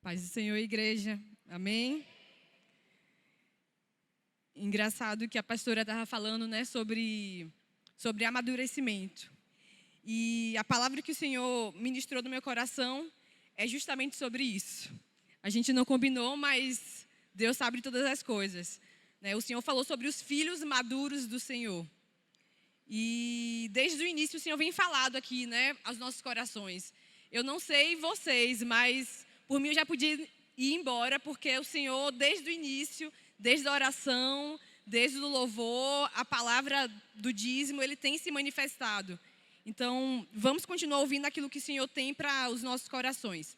Paz do Senhor, igreja. Amém? Engraçado que a pastora estava falando, né, sobre amadurecimento. E a palavra que o Senhor ministrou no meu coração é justamente sobre isso. A gente não combinou, mas Deus sabe todas as coisas, né? O Senhor falou sobre os filhos maduros do Senhor. E desde o início o Senhor vem falado aqui, né, aos nossos corações. Eu não sei vocês, mas por mim eu já podia ir embora, porque o Senhor, desde o início, desde a oração, desde o louvor, a palavra do dízimo, Ele tem se manifestado. Então, vamos continuar ouvindo aquilo que o Senhor tem para os nossos corações.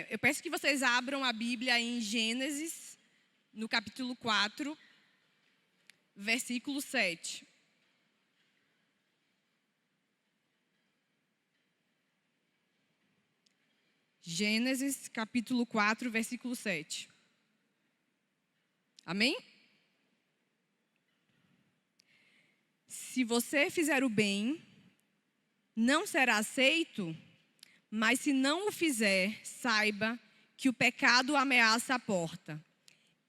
Eu peço que vocês abram a Bíblia em Gênesis, no capítulo 4, versículo 7. Gênesis, capítulo 4, versículo 7. Amém? Se você fizer o bem, não será aceito, mas se não o fizer, saiba que o pecado ameaça a porta.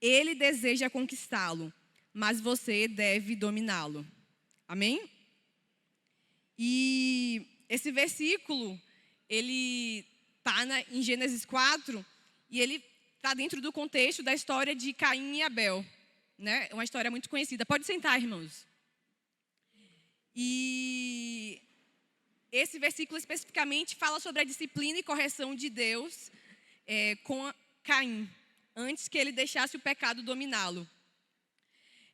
Ele deseja conquistá-lo, mas você deve dominá-lo. Amém? E esse versículo, ele está em Gênesis 4, e ele está dentro do contexto da história de Caim e Abel, né? É uma história muito conhecida. Pode sentar, irmãos. E esse versículo especificamente fala sobre a disciplina e correção de Deus com Caim, antes que ele deixasse o pecado dominá-lo.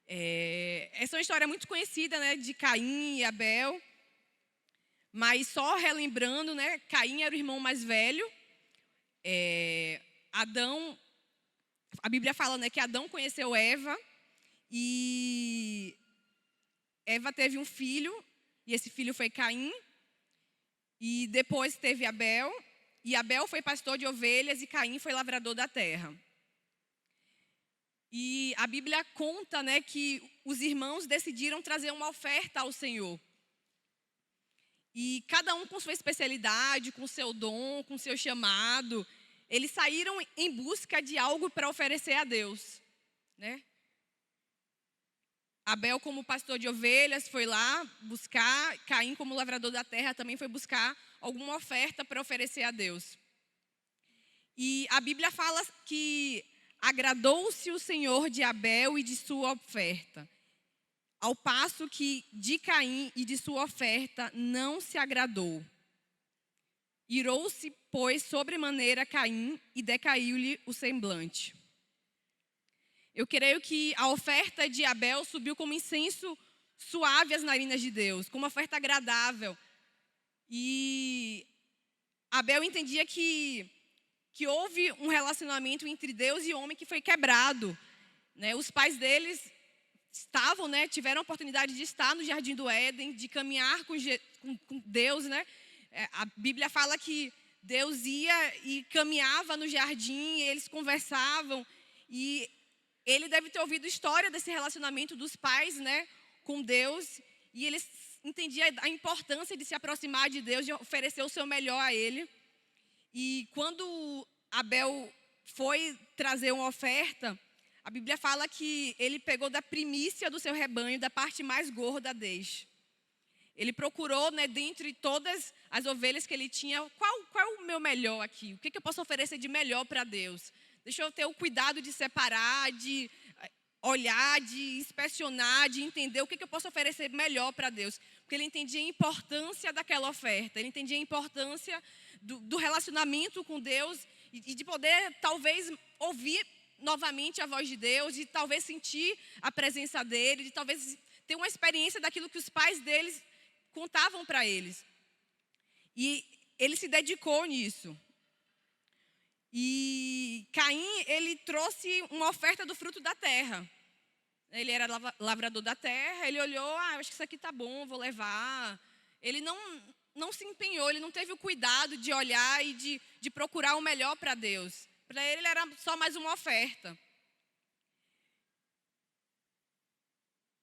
Essa é uma história muito conhecida, né, de Caim e Abel. Mas só relembrando, né, Caim era o irmão mais velho. Adão, a Bíblia fala, né, que Adão conheceu Eva e Eva teve um filho, e esse filho foi Caim. E depois teve Abel, e Abel foi pastor de ovelhas e Caim foi lavrador da terra. E a Bíblia conta, né, que os irmãos decidiram trazer uma oferta ao Senhor. E cada um com sua especialidade, com seu dom, com seu chamado, eles saíram em busca de algo para oferecer a Deus, né? Abel, como pastor de ovelhas, foi lá buscar. Caim, como lavrador da terra, também foi buscar alguma oferta para oferecer a Deus. E a Bíblia fala que agradou-se o Senhor de Abel e de sua oferta, ao passo que de Caim e de sua oferta não se agradou. Irou-se, pois, sobremaneira Caim e decaiu-lhe o semblante. Eu creio que a oferta de Abel subiu como incenso suave às narinas de Deus, como uma oferta agradável. E Abel entendia que houve um relacionamento entre Deus e homem que foi quebrado, né? Os pais deles estavam, né, tiveram a oportunidade de estar no Jardim do Éden, de caminhar com Deus, né? A Bíblia fala que Deus ia e caminhava no jardim, e eles conversavam, e ele deve ter ouvido história desse relacionamento dos pais, né, com Deus, e ele entendia a importância de se aproximar de Deus, de oferecer o seu melhor a ele. E quando Abel foi trazer uma oferta, a Bíblia fala que ele pegou da primícia do seu rebanho, da parte mais gorda deles. Ele procurou, né, dentre todas as ovelhas que ele tinha, qual é o meu melhor aqui? O que eu posso oferecer de melhor para Deus? Deixa eu ter o cuidado de separar, de olhar, de inspecionar, de entender o que eu posso oferecer melhor para Deus. Porque ele entendia a importância daquela oferta, ele entendia a importância do relacionamento com Deus e de poder, talvez, ouvir novamente a voz de Deus, de talvez sentir a presença dele, de talvez ter uma experiência daquilo que os pais deles contavam para eles. E ele se dedicou nisso. E Caim, ele trouxe uma oferta do fruto da terra. Ele era lavrador da terra, ele olhou, acho que isso aqui está bom, vou levar. Ele não se empenhou, ele não teve o cuidado de olhar e de procurar o melhor para Deus. Para ele era só mais uma oferta.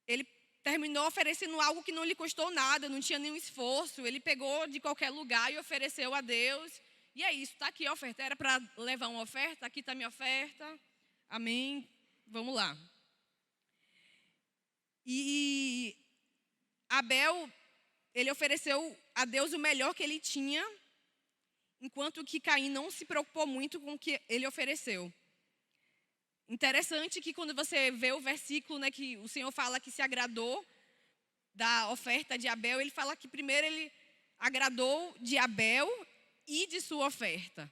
Ele terminou oferecendo algo que não lhe custou nada, não tinha nenhum esforço. Ele pegou de qualquer lugar e ofereceu a Deus. E é isso, está aqui a oferta. Era para levar uma oferta, aqui está a minha oferta. Amém? Vamos lá. E Abel, ele ofereceu a Deus o melhor que ele tinha, enquanto que Caim não se preocupou muito com o que ele ofereceu. Interessante que quando você vê o versículo, né, que o Senhor fala que se agradou da oferta de Abel, ele fala que primeiro ele agradou de Abel e de sua oferta.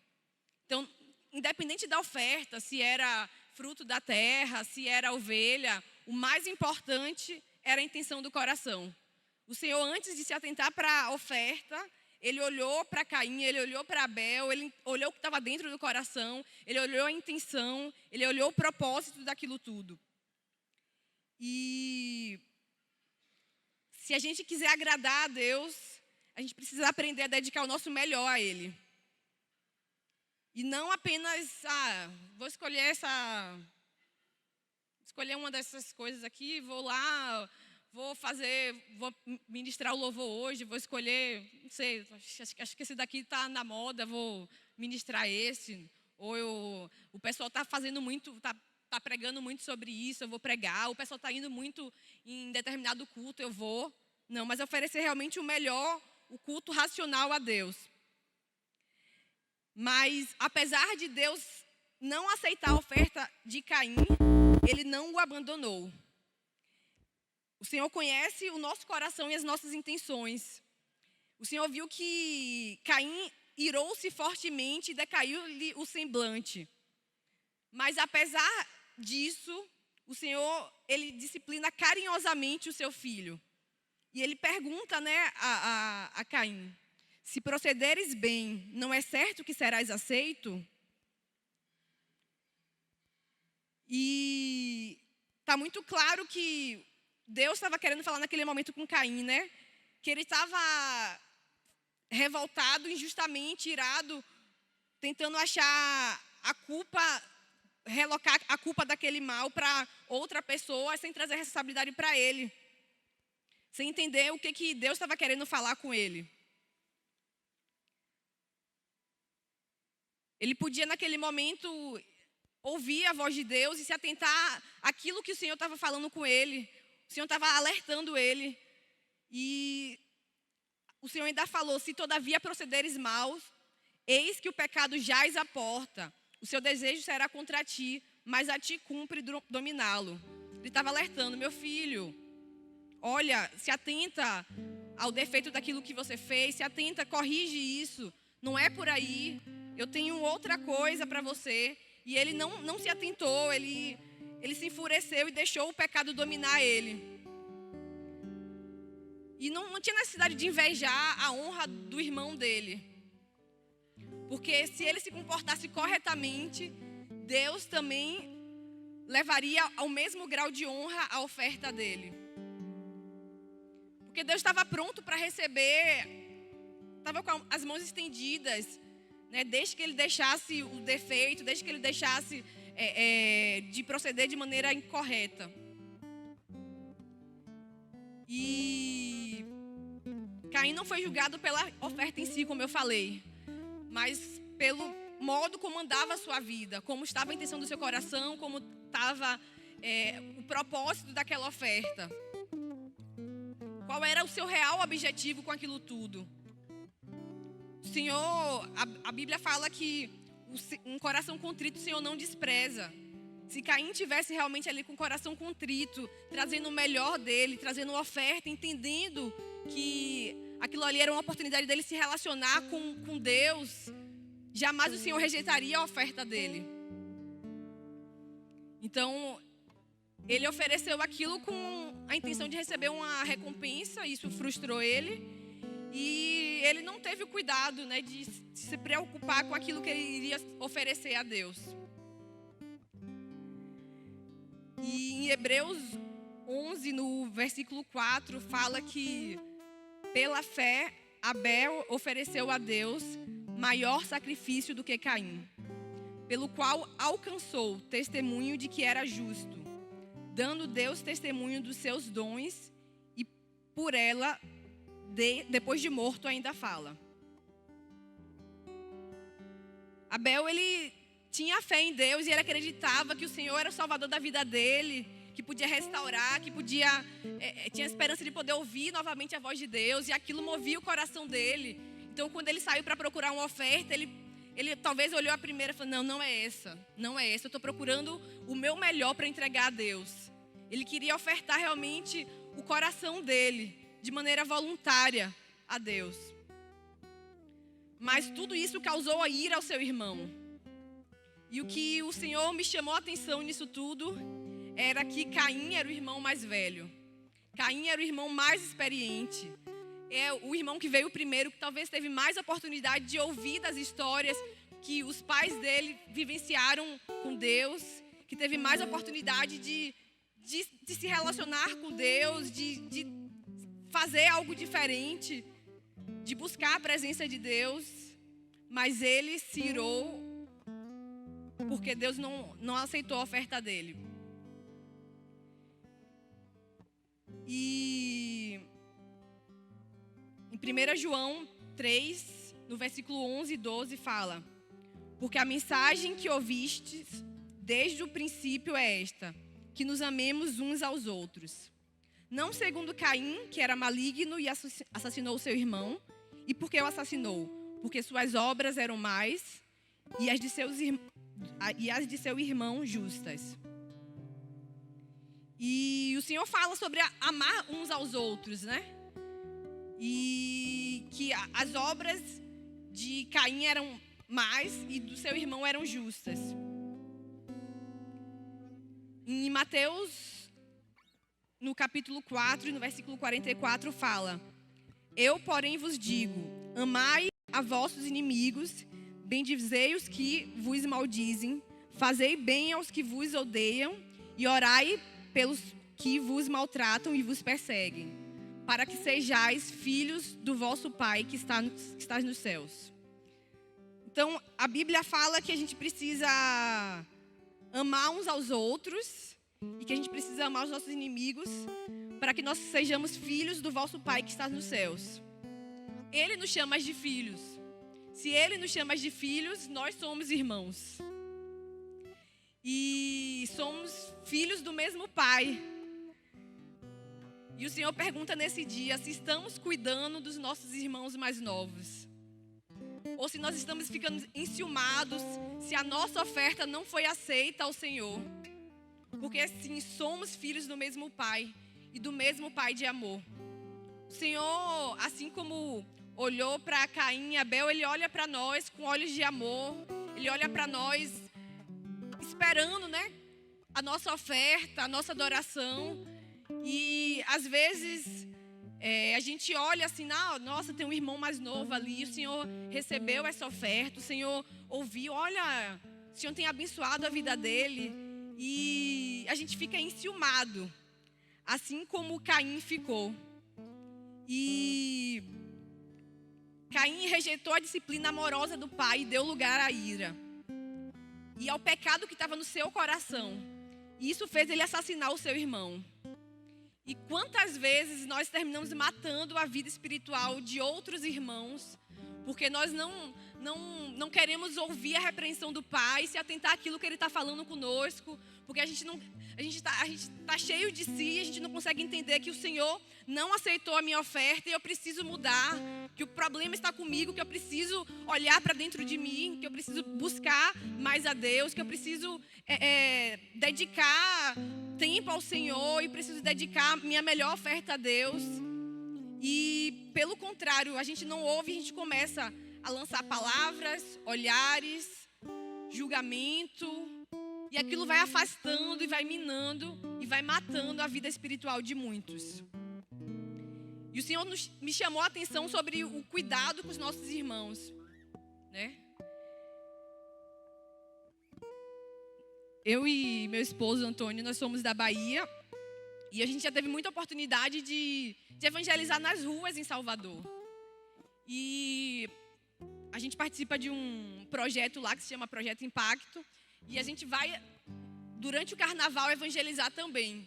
Então, independente da oferta, se era fruto da terra, se era ovelha, o mais importante era a intenção do coração. O Senhor, antes de se atentar para a oferta, ele olhou para Caim, ele olhou para Abel, ele olhou o que estava dentro do coração, ele olhou a intenção, ele olhou o propósito daquilo tudo. E se a gente quiser agradar a Deus, a gente precisa aprender a dedicar o nosso melhor a Ele. E não apenas, vou escolher uma dessas coisas aqui, vou lá, vou ministrar o louvor hoje, vou escolher, não sei, acho que esse daqui está na moda, vou ministrar esse. Ou o pessoal está fazendo muito, está pregando muito sobre isso, eu vou pregar. O pessoal está indo muito em determinado culto, eu vou. Não, mas oferecer realmente o melhor, o culto racional a Deus. Mas, apesar de Deus não aceitar a oferta de Caim, ele não o abandonou. O Senhor conhece o nosso coração e as nossas intenções. O Senhor viu que Caim irou-se fortemente e decaiu-lhe o semblante. Mas, apesar disso, o Senhor, ele disciplina carinhosamente o seu filho. E ele pergunta, né, a Caim: se procederes bem, não é certo que serás aceito? E está muito claro que Deus estava querendo falar naquele momento com Caim, né? Que ele estava revoltado, injustamente, irado, tentando achar a culpa, relocar a culpa daquele mal para outra pessoa, sem trazer responsabilidade para ele. Sem entender o que Deus estava querendo falar com ele. Ele podia, naquele momento, ouvir a voz de Deus e se atentar àquilo que o Senhor estava falando com ele. O Senhor estava alertando ele. E o Senhor ainda falou: se todavia procederes maus, eis que o pecado jaz à porta. O seu desejo será contra ti, mas a ti cumpre dominá-lo. Ele estava alertando: meu filho, olha, se atenta ao defeito daquilo que você fez, se atenta, corrige isso. Não é por aí. Eu tenho outra coisa para você. E ele não se atentou, ele se enfureceu e deixou o pecado dominar ele. E não tinha necessidade de invejar a honra do irmão dele. Porque se ele se comportasse corretamente, Deus também levaria ao mesmo grau de honra a oferta dele. Porque Deus estava pronto para receber, estava com as mãos estendidas, né, desde que ele deixasse o defeito, desde que ele deixasse de proceder de maneira incorreta. E Caim não foi julgado pela oferta em si, como eu falei, mas pelo modo como andava a sua vida, como estava a intenção do seu coração, como estava o propósito daquela oferta. Qual era o seu real objetivo com aquilo tudo? O Senhor, a Bíblia fala que um coração contrito o Senhor não despreza. Se Caim tivesse realmente ali com o coração contrito, trazendo o melhor dele, trazendo uma oferta, entendendo que aquilo ali era uma oportunidade dele se relacionar com Deus, jamais o Senhor rejeitaria a oferta dele. Então, ele ofereceu aquilo com a intenção de receber uma recompensa, isso frustrou ele. E ele não teve o cuidado, né, de se preocupar com aquilo que ele iria oferecer a Deus. E em Hebreus 11, no versículo 4, fala que pela fé Abel ofereceu a Deus maior sacrifício do que Caim, pelo qual alcançou testemunho de que era justo, dando Deus testemunho dos seus dons, e por ela, depois de morto, ainda fala. Abel, ele tinha fé em Deus e ele acreditava que o Senhor era o salvador da vida dele, que podia restaurar, que tinha esperança de poder ouvir novamente a voz de Deus, e aquilo movia o coração dele. Então, quando ele saiu para procurar uma oferta, ele talvez olhou a primeira e falou: não é essa, eu estou procurando o meu melhor para entregar a Deus. Ele queria ofertar realmente o coração dele, de maneira voluntária a Deus. Mas tudo isso causou a ira ao seu irmão. E o que o Senhor me chamou a atenção nisso tudo era que Caim era o irmão mais velho. Caim era o irmão mais experiente. É o irmão que veio primeiro, que talvez teve mais oportunidade de ouvir das histórias que os pais dele vivenciaram com Deus, que teve mais oportunidade de se relacionar com Deus, de fazer algo diferente, de buscar a presença de Deus. Mas ele se irou porque Deus não aceitou a oferta dele. E em 1 João 3, no versículo 11 e 12, fala: porque a mensagem que ouvistes desde o princípio é esta, que nos amemos uns aos outros. Não segundo Caim, que era maligno e assassinou seu irmão. E por que o assassinou? Porque suas obras eram más e as de seu irmão justas. E o Senhor fala sobre amar uns aos outros, né? E que as obras de Caim eram más e do seu irmão eram justas. Em Mateus, no capítulo 4, no versículo 44, fala: eu, porém, vos digo, amai a vossos inimigos, bendizei os que vos maldizem, fazei bem aos que vos odeiam e orai pelos que vos maltratam e vos perseguem, para que sejais filhos do vosso Pai que está nos céus. Então, a Bíblia fala que a gente precisa amar uns aos outros e que a gente precisa amar os nossos inimigos para que nós sejamos filhos do vosso Pai que está nos céus. Ele nos chama de filhos. Se Ele nos chama de filhos, nós somos irmãos. E somos filhos do mesmo Pai. E o Senhor pergunta nesse dia se estamos cuidando dos nossos irmãos mais novos. Ou se nós estamos ficando enciumados, se a nossa oferta não foi aceita ao Senhor. Porque assim, somos filhos do mesmo Pai e do mesmo Pai de amor. O Senhor, assim como olhou para Caim e Abel, Ele olha para nós com olhos de amor. Ele olha para nós esperando, né, a nossa oferta, a nossa adoração. E às vezes a gente olha assim, nossa, tem um irmão mais novo ali, o Senhor recebeu essa oferta, o Senhor ouviu, olha, o Senhor tem abençoado a vida dele. E a gente fica enciumado, assim como Caim ficou. E Caim rejeitou a disciplina amorosa do pai e deu lugar à ira e ao pecado que estava no seu coração. E isso fez ele assassinar o seu irmão. E quantas vezes nós terminamos matando a vida espiritual de outros irmãos, porque nós não queremos ouvir a repreensão do Pai, se atentar àquilo que Ele está falando conosco, porque a gente está cheio de si, a gente não consegue entender que o Senhor não aceitou a minha oferta e eu preciso mudar, que o problema está comigo, que eu preciso olhar para dentro de mim, que eu preciso buscar mais a Deus, que eu preciso dedicar tempo ao Senhor e preciso dedicar minha melhor oferta a Deus. E pelo contrário, a gente não ouve, a gente começa a lançar palavras, olhares, julgamento, e aquilo vai afastando e vai minando e vai matando a vida espiritual de muitos. E o Senhor me chamou a atenção sobre o cuidado com os nossos irmãos, né? Eu e meu esposo Antônio, nós somos da Bahia e a gente já teve muita oportunidade de evangelizar nas ruas em Salvador. E a gente participa de um projeto lá que se chama Projeto Impacto. E a gente vai, durante o carnaval, evangelizar também.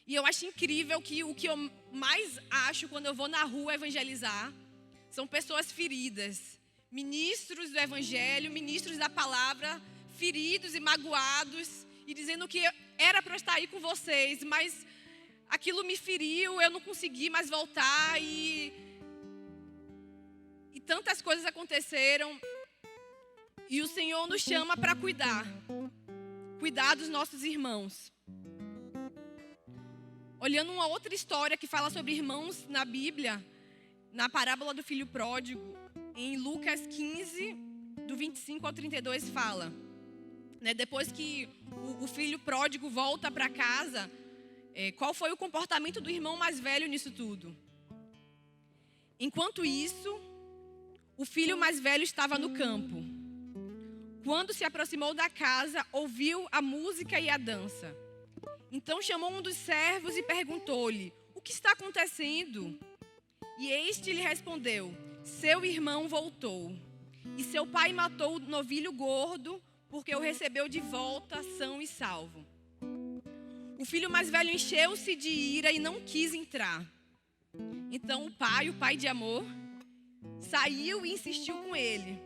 E eu acho incrível que o que eu mais acho quando eu vou na rua evangelizar são pessoas feridas, ministros do evangelho, ministros da palavra, feridos e magoados, e dizendo que era para eu estar aí com vocês, mas aquilo me feriu, eu não consegui mais voltar, e tantas coisas aconteceram. E o Senhor nos chama para cuidar dos nossos irmãos. Olhando uma outra história que fala sobre irmãos na Bíblia, na parábola do filho pródigo, em Lucas 15, do 25 ao 32, fala, né, depois que o filho pródigo volta para casa, qual foi o comportamento do irmão mais velho nisso tudo? Enquanto isso, o filho mais velho estava no campo. Quando se aproximou da casa, ouviu a música e a dança. Então chamou um dos servos e perguntou-lhe: o que está acontecendo? E este lhe respondeu: seu irmão voltou, e seu pai matou o novilho gordo, porque o recebeu de volta são e salvo. O filho mais velho encheu-se de ira e não quis entrar. Então o pai de amor, saiu e insistiu com ele.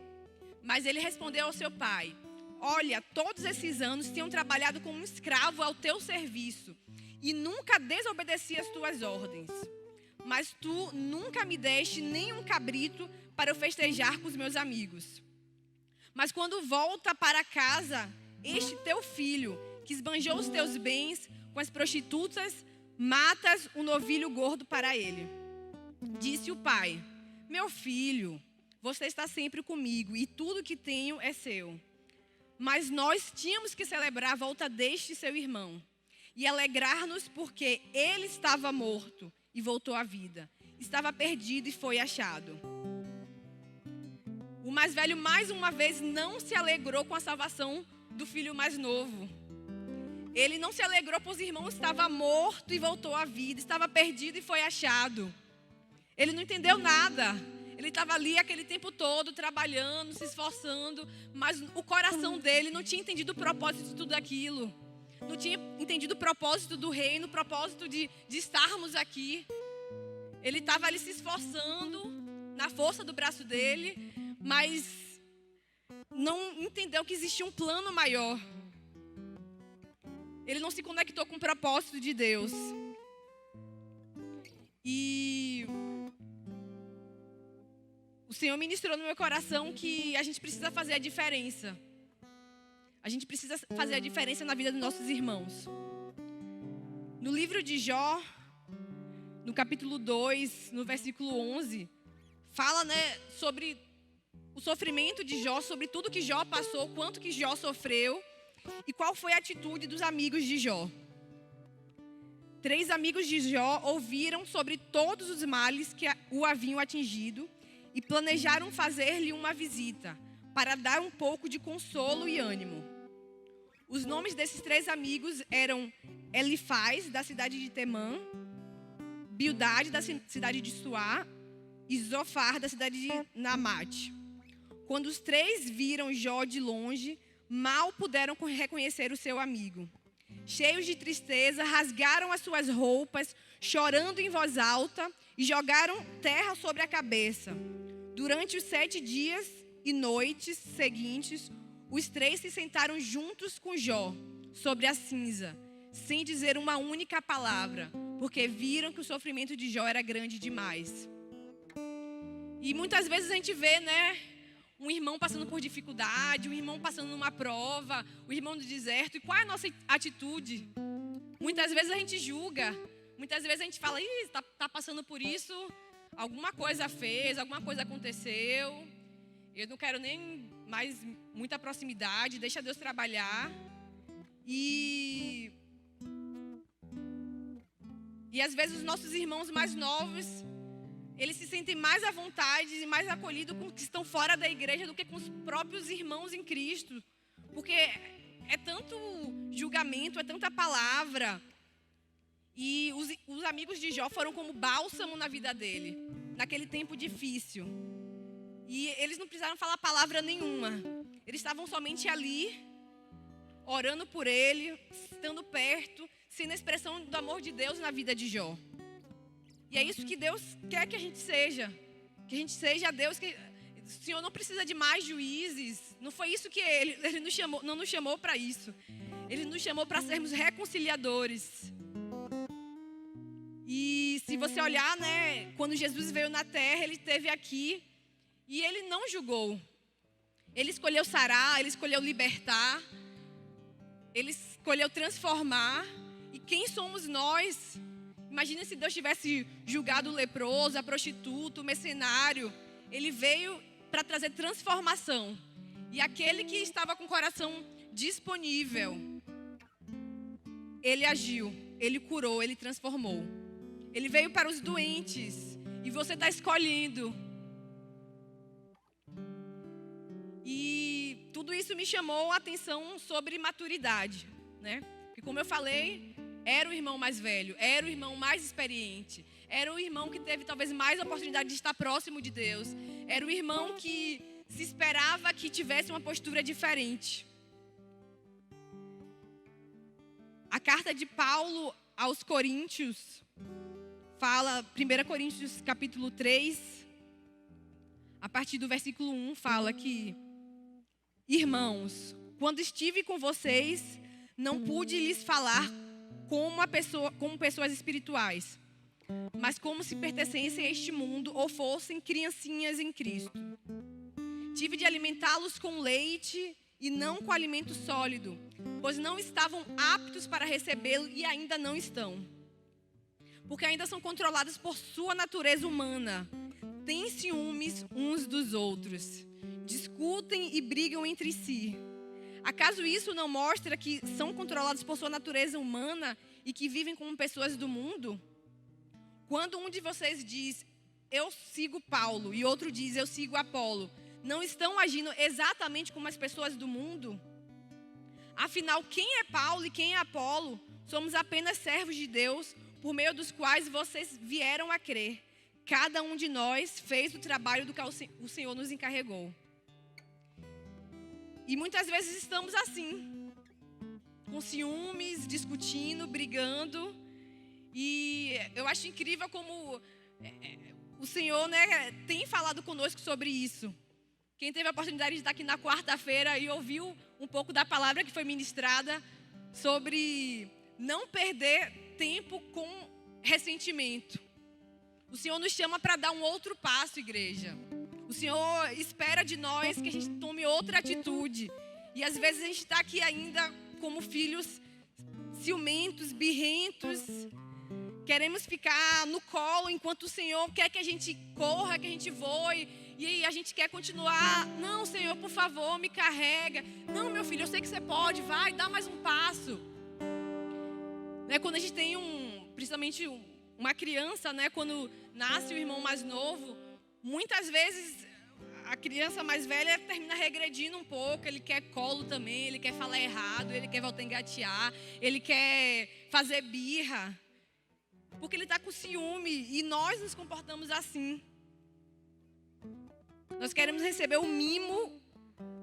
Mas ele respondeu ao seu pai: olha, todos esses anos tenho trabalhado como um escravo ao teu serviço e nunca desobedeci às tuas ordens. Mas tu nunca me deste nem um cabrito para eu festejar com os meus amigos. Mas quando volta para casa, este teu filho, que esbanjou os teus bens com as prostitutas, matas o novilho gordo para ele. Disse o pai: meu filho, você está sempre comigo e tudo que tenho é seu. Mas nós tínhamos que celebrar a volta deste seu irmão e alegrar-nos porque ele estava morto e voltou à vida. Estava perdido e foi achado. O mais velho, mais uma vez, não se alegrou com a salvação do filho mais novo. Ele não se alegrou pois o irmão estava morto e voltou à vida. Estava perdido e foi achado. Ele não entendeu nada. Ele estava ali aquele tempo todo, trabalhando, se esforçando, mas o coração dele não tinha entendido o propósito de tudo aquilo. Não tinha entendido o propósito do reino, o propósito de estarmos aqui. Ele estava ali se esforçando na força do braço dele, mas não entendeu que existia um plano maior. Ele não se conectou com o propósito de Deus. E o Senhor ministrou no meu coração que a gente precisa fazer a diferença. A gente precisa fazer a diferença na vida dos nossos irmãos. No livro de Jó, no capítulo 2, no versículo 11, fala, né, sobre o sofrimento de Jó, sobre tudo que Jó passou, quanto que Jó sofreu e qual foi a atitude dos amigos de Jó. 3 amigos de Jó ouviram sobre todos os males que o haviam atingido e planejaram fazer-lhe uma visita, para dar um pouco de consolo e ânimo. Os nomes desses 3 amigos eram Elifaz, da cidade de Temã, Bildade, da cidade de Suá, e Zofar, da cidade de Naamate. Quando os 3 viram Jó de longe, mal puderam reconhecer o seu amigo. Cheios de tristeza, rasgaram as suas roupas, chorando em voz alta, e jogaram terra sobre a cabeça. Durante os 7 dias e noites seguintes, os 3 se sentaram juntos com Jó, sobre a cinza, sem dizer uma única palavra, porque viram que o sofrimento de Jó era grande demais. E muitas vezes a gente vê, né, um irmão passando por dificuldade, um irmão passando numa prova, o irmão do deserto, e qual é a nossa atitude? Muitas vezes a gente julga, muitas vezes a gente fala: está passando por isso, alguma coisa fez, alguma coisa aconteceu, eu não quero nem mais muita proximidade, deixa Deus trabalhar. E às vezes os nossos irmãos mais novos, eles se sentem mais à vontade e mais acolhidos com os que estão fora da igreja do que com os próprios irmãos em Cristo. Porque é tanto julgamento, é tanta palavra. E os amigos de Jó foram como bálsamo na vida dele, naquele tempo difícil. E eles não precisaram falar palavra nenhuma. Eles estavam somente ali, orando por ele, estando perto, sendo a expressão do amor de Deus na vida de Jó. E é isso que Deus quer que a gente seja. Que a gente seja Deus, o Senhor não precisa de mais juízes. Não foi isso que Ele nos chamou, não nos chamou para isso. Ele nos chamou para sermos reconciliadores. E se você olhar, né, quando Jesus veio na terra, Ele esteve aqui e Ele não julgou. Ele escolheu sarar, Ele escolheu libertar, Ele escolheu transformar. E quem somos nós? Imagina se Deus tivesse julgado o leproso, a prostituta, o mercenário. Ele veio para trazer transformação. E aquele que estava com o coração disponível, Ele agiu, Ele curou, Ele transformou. Ele veio para os doentes. E você está escolhendo. E tudo isso me chamou a atenção sobre maturidade, né? Porque como eu falei, era o irmão mais velho, era o irmão mais experiente, era o irmão que teve talvez mais oportunidade de estar próximo de Deus, era o irmão que se esperava que tivesse uma postura diferente. A carta de Paulo aos Coríntios fala, 1 Coríntios capítulo 3, a partir do versículo 1, fala que: irmãos, quando estive com vocês, não pude lhes falar como pessoas espirituais, mas como se pertencessem a este mundo ou fossem criancinhas em Cristo. Tive de alimentá-los com leite e não com alimento sólido, pois não estavam aptos para recebê-lo e ainda não estão. Porque ainda são controlados por sua natureza humana. Têm ciúmes uns dos outros. Discutem e brigam entre si. Acaso isso não mostra que são controlados por sua natureza humana e que vivem como pessoas do mundo? Quando um de vocês diz, eu sigo Paulo, e outro diz, eu sigo Apolo, não estão agindo exatamente como as pessoas do mundo? Afinal, quem é Paulo e quem é Apolo? Somos apenas servos de Deus, por meio dos quais vocês vieram a crer. Cada um de nós fez o trabalho do que o Senhor nos encarregou. E muitas vezes estamos assim, com ciúmes, discutindo, brigando. E eu acho incrível como o Senhor, né, tem falado conosco sobre isso. Quem teve a oportunidade de estar aqui na quarta-feira e ouviu um pouco da palavra que foi ministrada sobre não perder tempo com ressentimento. O Senhor nos chama para dar um outro passo, igreja. O Senhor espera de nós que a gente tome outra atitude. E às vezes a gente está aqui ainda como filhos ciumentos, birrentos. Queremos ficar no colo enquanto o Senhor quer que a gente corra, que a gente voe. E a gente quer continuar. Não, Senhor, por favor, me carrega. Não, meu filho, eu sei que você pode. Vai, dá mais um passo. Né, quando a gente tem principalmente uma criança, né, quando nasce o irmão mais novo, muitas vezes a criança mais velha termina regredindo um pouco. Ele quer colo também, ele quer falar errado, ele quer voltar a engatear, ele quer fazer birra, porque ele está com ciúme. E nós nos comportamos assim. Nós queremos receber o mimo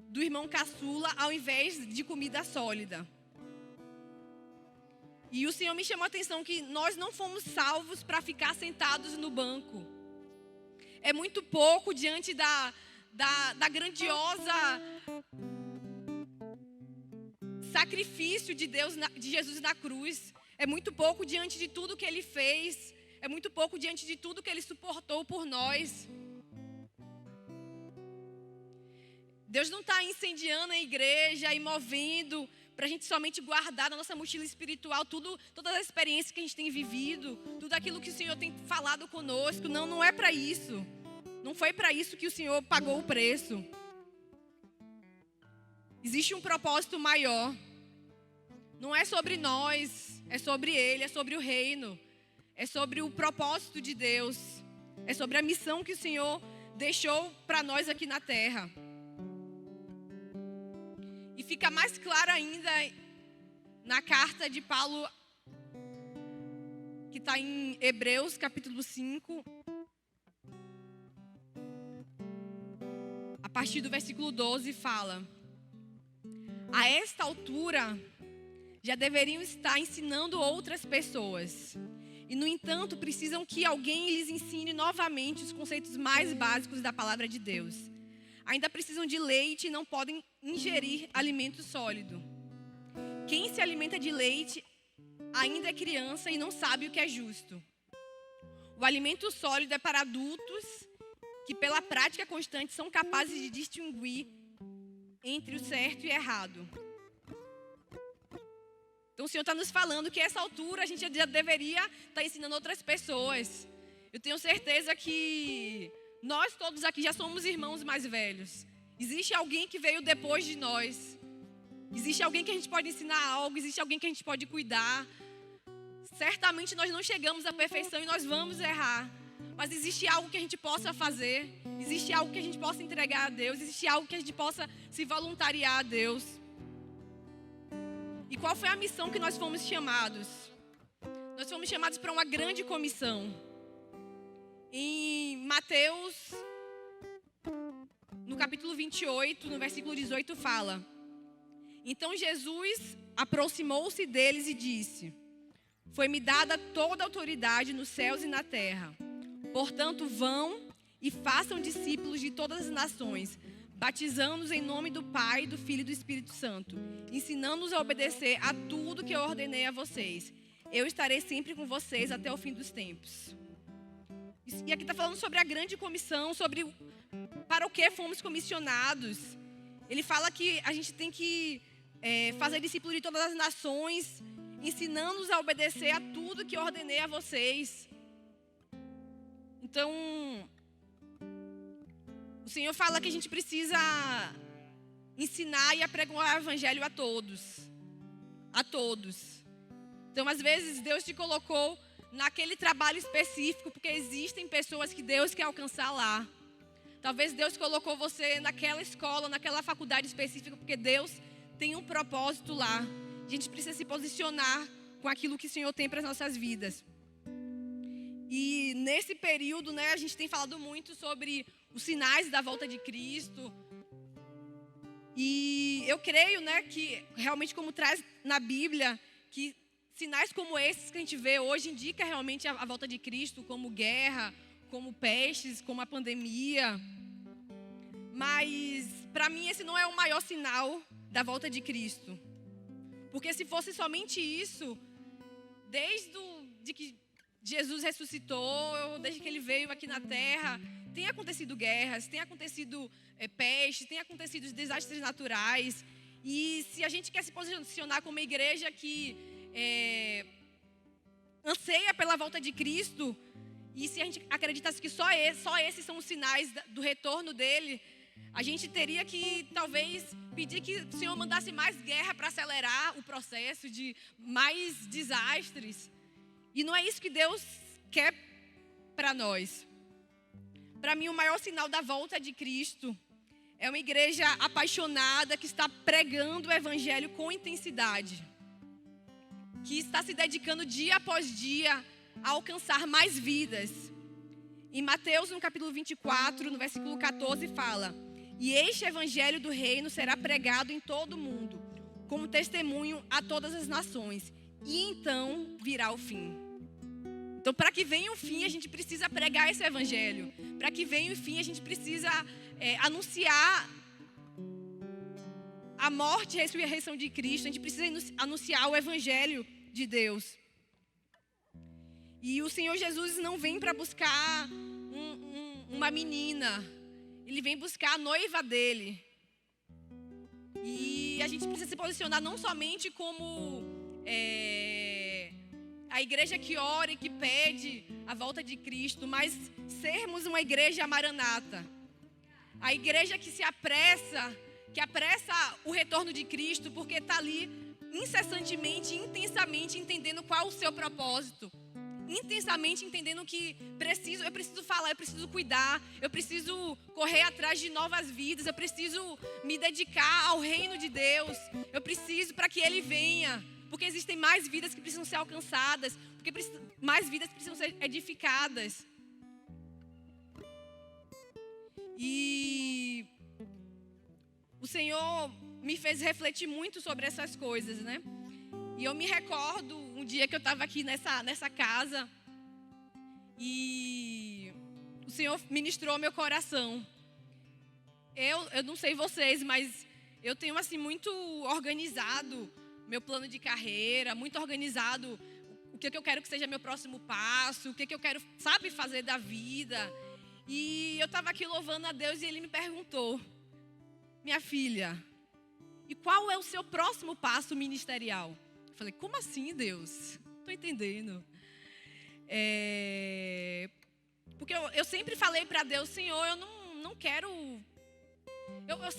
do irmão caçula ao invés de comida sólida. E o Senhor me chamou a atenção que nós não fomos salvos para ficar sentados no banco. É muito pouco diante da grandiosa sacrifício de Deus, de Jesus na cruz. É muito pouco diante de tudo que Ele fez. É muito pouco diante de tudo que Ele suportou por nós. Deus não está incendiando a igreja e movendo para a gente somente guardar na nossa mochila espiritual todas as experiências que a gente tem vivido, tudo aquilo que o Senhor tem falado conosco. Não, não é para isso. Não foi para isso que o Senhor pagou o preço. Existe um propósito maior. Não é sobre nós, é sobre Ele, é sobre o reino. É sobre o propósito de Deus. É sobre a missão que o Senhor deixou para nós aqui na terra. E fica mais claro ainda na carta de Paulo, que está em Hebreus capítulo 5, a partir do versículo 12, fala: a esta altura já deveriam estar ensinando outras pessoas. E, no entanto, precisam que alguém lhes ensine novamente os conceitos mais básicos da palavra de Deus. ainda precisam de leite e não podem ingerir alimento sólido. Quem se alimenta de leite ainda é criança e não sabe o que é justo. O alimento sólido é para adultos que, pela prática constante, são capazes de distinguir entre o certo e o errado. Então o Senhor está nos falando que a essa altura a gente já deveria estar ensinando outras pessoas. Eu tenho certeza que nós todos aqui já somos irmãos mais velhos. Existe alguém que veio depois de nós. Existe alguém que a gente pode ensinar algo, existe alguém que a gente pode cuidar. Certamente nós não chegamos à perfeição e nós vamos errar. Mas existe algo que a gente possa fazer. Existe algo que a gente possa entregar a Deus. Existe algo que a gente possa se voluntariar a Deus. E qual foi a missão que nós fomos chamados? Nós fomos chamados para uma grande comissão. Em Mateus, no capítulo 28, no versículo 18, fala: Então Jesus aproximou-se deles e disse: Foi-me dada toda a autoridade nos céus e na terra. Portanto, vão e façam discípulos de todas as nações, batizando-os em nome do Pai, do Filho e do Espírito Santo, ensinando-os a obedecer a tudo que eu ordenei a vocês. Eu estarei sempre com vocês até o fim dos tempos. E aqui está falando sobre a grande comissão, sobre para o que fomos comissionados. Ele fala que a gente tem que fazer discípulos de todas as nações, ensinando-os a obedecer a tudo que eu ordenei a vocês. Então, o Senhor fala que a gente precisa ensinar e apregoar o evangelho a todos. A todos. Então, às vezes, Deus te colocou naquele trabalho específico, porque existem pessoas que Deus quer alcançar lá. Talvez Deus colocou você naquela escola, naquela faculdade específica, porque Deus tem um propósito lá. A gente precisa se posicionar com aquilo que o Senhor tem para as nossas vidas. E nesse período, né, a gente tem falado muito sobre os sinais da volta de Cristo. E eu creio, né, que realmente, como traz na Bíblia, que sinais como esses que a gente vê hoje indica realmente a volta de Cristo, como guerra, como pestes, como a pandemia. Mas, para mim, esse não é o maior sinal da volta de Cristo. Porque se fosse somente isso, desde que Jesus ressuscitou, desde que Ele veio aqui na Terra, tem acontecido guerras, tem acontecido pestes, tem acontecido desastres naturais. E se a gente quer se posicionar como uma igreja que anseia pela volta de Cristo, e se a gente acreditasse que só esses são os sinais do retorno dele, a gente teria que talvez pedir que o Senhor mandasse mais guerra para acelerar o processo de mais desastres. E não é isso que Deus quer para nós. Para mim, o maior sinal da volta de Cristo é uma igreja apaixonada que está pregando o evangelho com intensidade, que está se dedicando dia após dia a alcançar mais vidas. Em Mateus, no capítulo 24, no versículo 14, fala: E este evangelho do reino será pregado em todo o mundo, como testemunho a todas as nações, e então virá o fim. Então, para que venha o fim, a gente precisa pregar esse evangelho. Para que venha o fim, a gente precisa anunciar a morte e a ressurreição de Cristo. A gente precisa anunciar o evangelho de Deus. E o Senhor Jesus não vem para buscar uma menina. Ele vem buscar a noiva dele. E a gente precisa se posicionar não somente como a igreja que ora e que pede a volta de Cristo, mas sermos uma igreja maranata. A igreja que se apressa, que apressa o retorno de Cristo, porque está ali incessantemente, intensamente entendendo qual o seu propósito. Intensamente entendendo que eu preciso falar, eu preciso cuidar, eu preciso correr atrás de novas vidas, eu preciso me dedicar ao reino de Deus, eu preciso para que Ele venha, porque existem mais vidas que precisam ser alcançadas, porque mais vidas precisam ser edificadas. E o Senhor me fez refletir muito sobre essas coisas, né? E eu me recordo um dia que eu estava aqui nessa casa e o Senhor ministrou meu coração. eu não sei vocês, mas eu tenho assim muito organizado meu plano de carreira, muito organizado o que eu quero que seja meu próximo passo, o que eu quero, sabe, fazer da vida. E eu estava aqui louvando a Deus e Ele me perguntou: minha filha, e qual é o seu próximo passo ministerial? Eu falei: como assim, Deus? Não estou entendendo. Porque eu sempre falei para Deus: Senhor, eu não quero...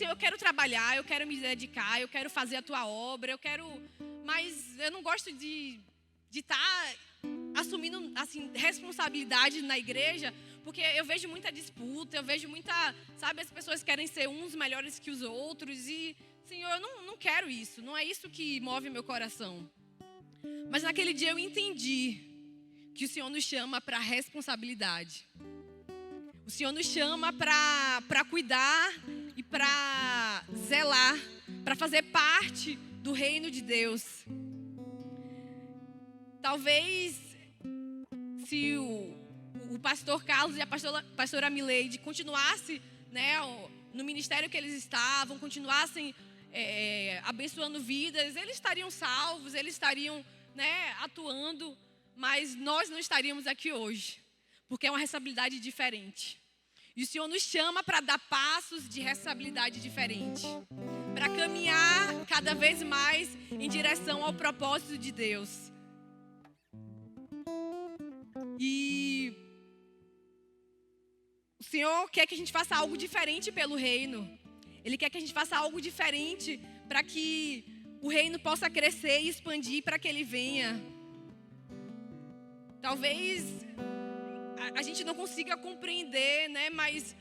Eu quero trabalhar, eu quero me dedicar, eu quero fazer a tua obra, mas eu não gosto de estar assumindo assim, responsabilidade na igreja, porque eu vejo muita disputa, eu vejo muita, sabe, as pessoas querem ser uns melhores que os outros e, Senhor, eu não quero isso, não é isso que move meu coração. Mas naquele dia eu entendi que o Senhor nos chama para responsabilidade. O Senhor nos chama para cuidar e para zelar, para fazer parte do reino de Deus. Talvez se o pastor Carlos e a pastora Mileide continuassem, né, no ministério que eles estavam, continuassem abençoando vidas, eles estariam salvos, eles estariam, né, atuando, mas nós não estaríamos aqui hoje, porque é uma responsabilidade diferente. E o Senhor nos chama para dar passos de responsabilidade diferente, para caminhar cada vez mais em direção ao propósito de Deus. E o Senhor quer que a gente faça algo diferente pelo reino. Ele quer que a gente faça algo diferente para que o reino possa crescer e expandir, para que ele venha. Talvez a gente não consiga compreender, né? Mas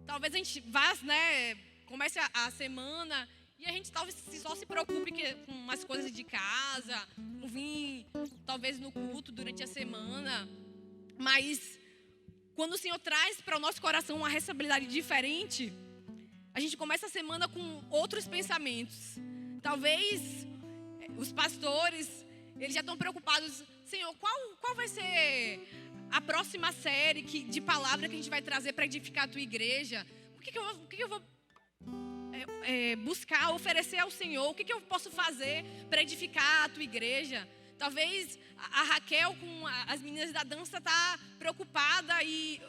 talvez a gente vá, né? Comece a semana e a gente talvez só se preocupe com umas coisas de casa, com vir talvez no culto durante a semana. Mas quando o Senhor traz para o nosso coração uma responsabilidade diferente, a gente começa a semana com outros pensamentos. Talvez os pastores, eles já estão preocupados: Senhor, qual vai ser a próxima série de palavra que a gente vai trazer para edificar a tua igreja? O que eu vou buscar, oferecer ao Senhor? O que eu posso fazer para edificar a tua igreja? Talvez a Raquel, com as meninas da dança, está preocupada e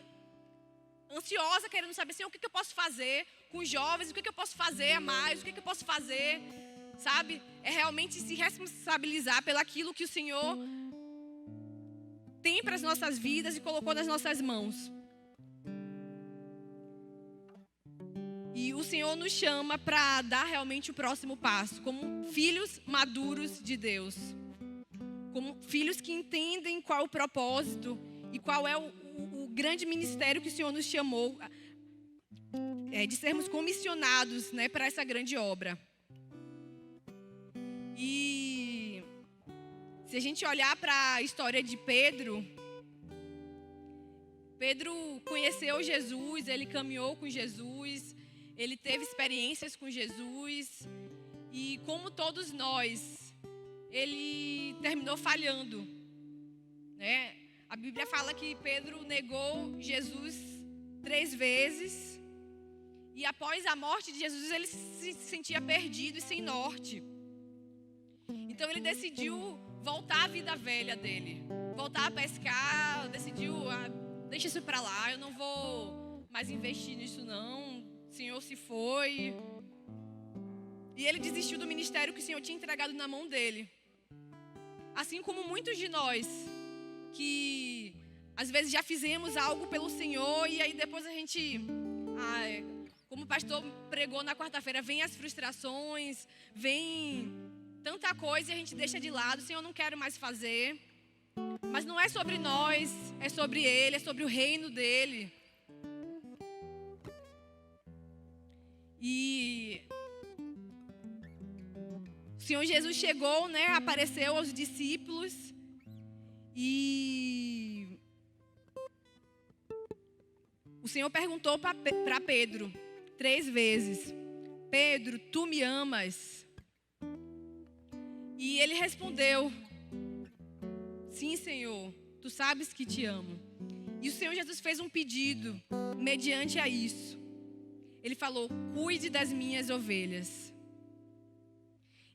ansiosa, querendo saber, Senhor, o que eu posso fazer com os jovens? O que eu posso fazer a mais? O que eu posso fazer? Sabe? É realmente se responsabilizar pelaquilo que o Senhor tem para as nossas vidas e colocou nas nossas mãos. E o Senhor nos chama para dar realmente o próximo passo, como filhos maduros de Deus. Como filhos que entendem qual é o propósito e qual é o grande ministério que o Senhor nos chamou, de sermos comissionados, né, para essa grande obra. E se a gente olhar para a história de Pedro conheceu Jesus, ele caminhou com Jesus, ele teve experiências com Jesus e, como todos nós, ele terminou falhando, né? A Bíblia fala que Pedro negou Jesus 3 vezes e após a morte de Jesus ele se sentia perdido e sem norte. Então ele decidiu voltar à vida velha dele, voltar a pescar, decidiu, deixa isso para lá, eu não vou mais investir nisso não, o Senhor se foi. E ele desistiu do ministério que o Senhor tinha entregado na mão dele. Assim como muitos de nós, que às vezes já fizemos algo pelo Senhor e aí depois a gente, como o pastor pregou na quarta-feira, vem as frustrações, vem tanta coisa e a gente deixa de lado. Senhor, eu não quero mais fazer. Mas não é sobre nós, é sobre Ele, é sobre o reino dEle. E o Senhor Jesus chegou, né, apareceu aos discípulos e o Senhor perguntou para Pedro 3 vezes: Pedro, tu me amas? E ele respondeu: sim, Senhor, tu sabes que te amo. E o Senhor Jesus fez um pedido mediante a isso. Ele falou: cuide das minhas ovelhas.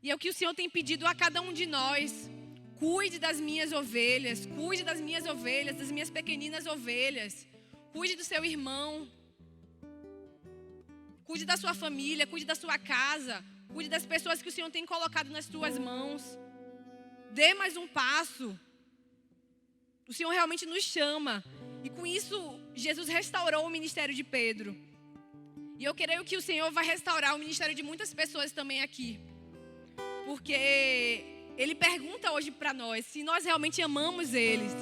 E é o que o Senhor tem pedido a cada um de nós. Cuide das minhas ovelhas, cuide das minhas ovelhas, das minhas pequeninas ovelhas. Cuide do seu irmão. Cuide da sua família, cuide da sua casa. Cuide das pessoas que o Senhor tem colocado nas tuas mãos. Dê mais um passo. O Senhor realmente nos chama. E com isso, Jesus restaurou o ministério de Pedro. E eu creio que o Senhor vai restaurar o ministério de muitas pessoas também aqui. Porque Ele pergunta hoje para nós se nós realmente amamos eles.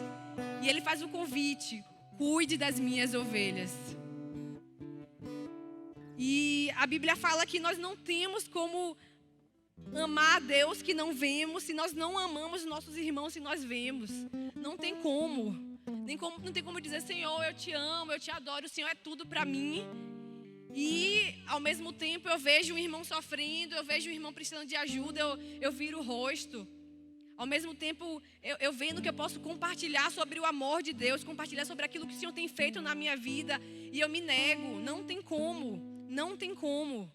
E Ele faz o convite: cuide das minhas ovelhas. E a Bíblia fala que nós não temos como amar a Deus que não vemos, se nós não amamos nossos irmãos se nós vemos. Não tem como. Não tem como dizer: Senhor, eu te amo, eu te adoro, o Senhor é tudo para mim. E ao mesmo tempo eu vejo um irmão sofrendo, eu vejo um irmão precisando de ajuda, eu viro o rosto. Ao mesmo tempo eu vendo que eu posso compartilhar sobre o amor de Deus, compartilhar sobre aquilo que o Senhor tem feito na minha vida, e eu me nego. Não tem como, não tem como.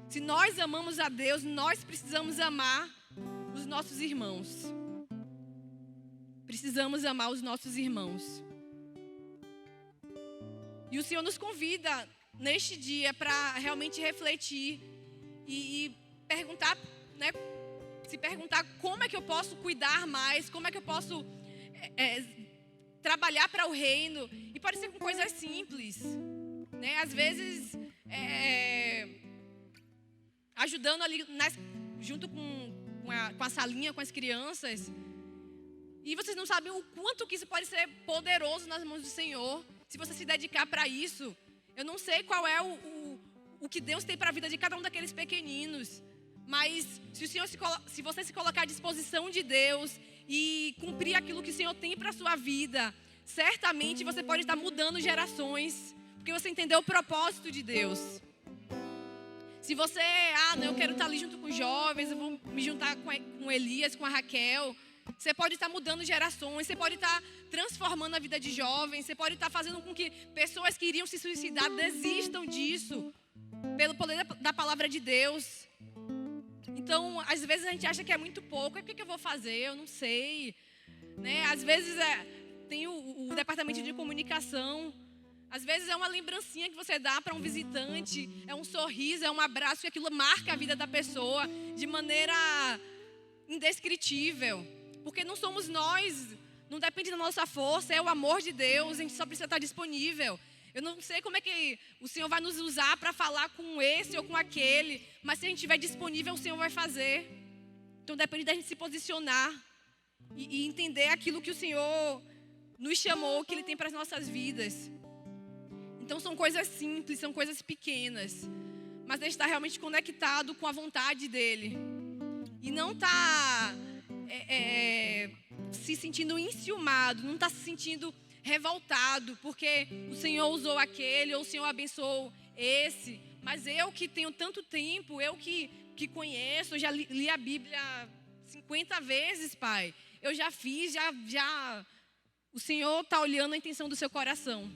Se nós amamos a Deus, nós precisamos amar os nossos irmãos. Precisamos amar os nossos irmãos. E o Senhor nos convida neste dia para realmente refletir e perguntar, né? Se perguntar como é que eu posso cuidar mais, como é que eu posso trabalhar para o reino. E pode ser com coisas simples, né? Às vezes ajudando ali junto com a salinha, com as crianças. E vocês não sabem o quanto que isso pode ser poderoso nas mãos do Senhor, se você se dedicar para isso. Eu não sei qual é o que Deus tem para a vida de cada um daqueles pequeninos, mas se você se colocar à disposição de Deus e cumprir aquilo que o Senhor tem para a sua vida, certamente você pode estar mudando gerações, porque você entendeu o propósito de Deus. Se você, não, eu quero estar ali junto com os jovens, eu vou me juntar com Elias, com a Raquel. Você pode estar mudando gerações, você pode estar transformando a vida de jovens, você pode estar fazendo com que pessoas que iriam se suicidar desistam disso, pelo poder da palavra de Deus. Então, às vezes a gente acha que é muito pouco. O que eu vou fazer? Eu não sei, né? Às vezes tem o departamento de comunicação. Às vezes é uma lembrancinha que você dá para um visitante, é um sorriso, é um abraço, e aquilo marca a vida da pessoa de maneira indescritível. Porque não somos nós, não depende da nossa força, é o amor de Deus, a gente só precisa estar disponível. Eu não sei como é que o Senhor vai nos usar para falar com esse ou com aquele, mas se a gente estiver disponível, o Senhor vai fazer. Então depende da gente se posicionar e entender aquilo que o Senhor nos chamou, que Ele tem para as nossas vidas. Então são coisas simples, são coisas pequenas, mas a gente está realmente conectado com a vontade dEle. E não está se sentindo enciumado, não está se sentindo revoltado, porque o Senhor usou aquele, ou o Senhor abençoou esse. Mas eu que tenho tanto tempo, eu que conheço, eu já li a Bíblia 50 vezes, Pai. Eu já fiz, já. O Senhor está olhando a intenção do seu coração.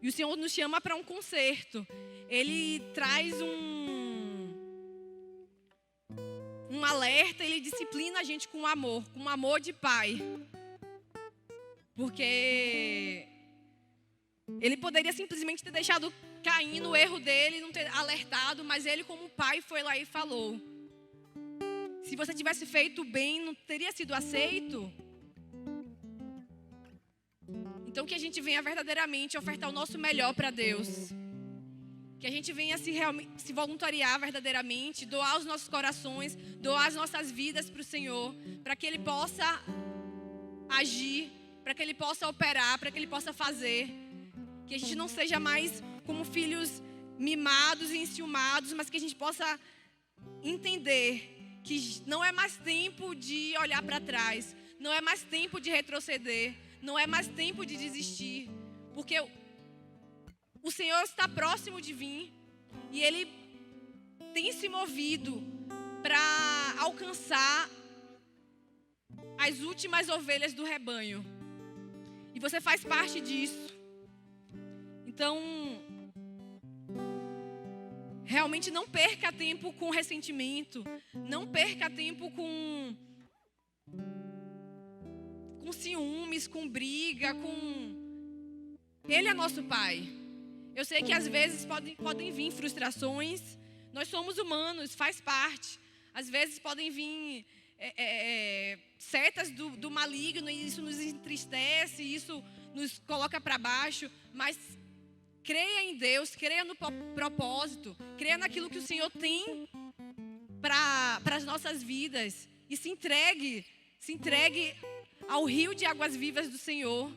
E o Senhor nos chama para um conserto. Ele traz um alerta, Ele disciplina a gente com amor de pai. Porque Ele poderia simplesmente ter deixado cair no erro dele, não ter alertado, mas Ele como pai foi lá e falou. Se você tivesse feito bem, não teria sido aceito? Então que a gente venha verdadeiramente ofertar o nosso melhor para Deus. Que a gente venha se voluntariar verdadeiramente, doar os nossos corações, doar as nossas vidas para o Senhor, para que Ele possa agir, para que Ele possa operar, para que Ele possa fazer. Que a gente não seja mais como filhos mimados e enciumados, mas que a gente possa entender que não é mais tempo de olhar para trás, não é mais tempo de retroceder, não é mais tempo de desistir, porque o Senhor está próximo de vir e Ele tem se movido para alcançar as últimas ovelhas do rebanho. E você faz parte disso. Então, realmente não perca tempo com ressentimento, não perca tempo com ciúmes, com briga, Ele é nosso Pai. Eu sei que às vezes podem vir frustrações, nós somos humanos, faz parte. Às vezes podem vir setas do maligno, e isso nos entristece, isso nos coloca para baixo, mas creia em Deus, creia no propósito, creia naquilo que o Senhor tem para as nossas vidas, e se entregue ao rio de águas vivas do Senhor,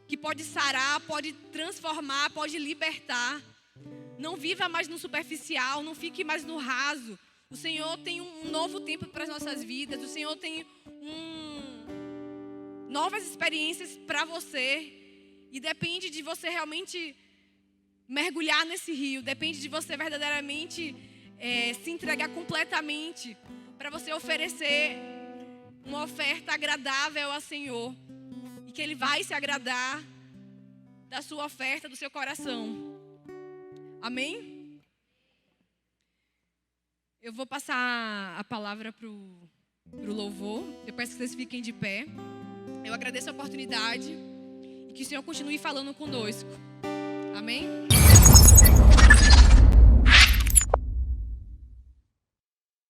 que pode sarar, pode transformar, pode libertar. Não viva mais no superficial, não fique mais no raso. O Senhor tem um novo tempo para as nossas vidas, o Senhor tem novas experiências para você, e depende de você realmente mergulhar nesse rio, depende de você verdadeiramente se entregar completamente, para você oferecer uma oferta agradável ao Senhor, e que Ele vai se agradar da sua oferta, do seu coração. Amém? Eu vou passar a palavra para o louvor. Eu peço que vocês fiquem de pé. Eu agradeço a oportunidade e que o Senhor continue falando conosco. Amém?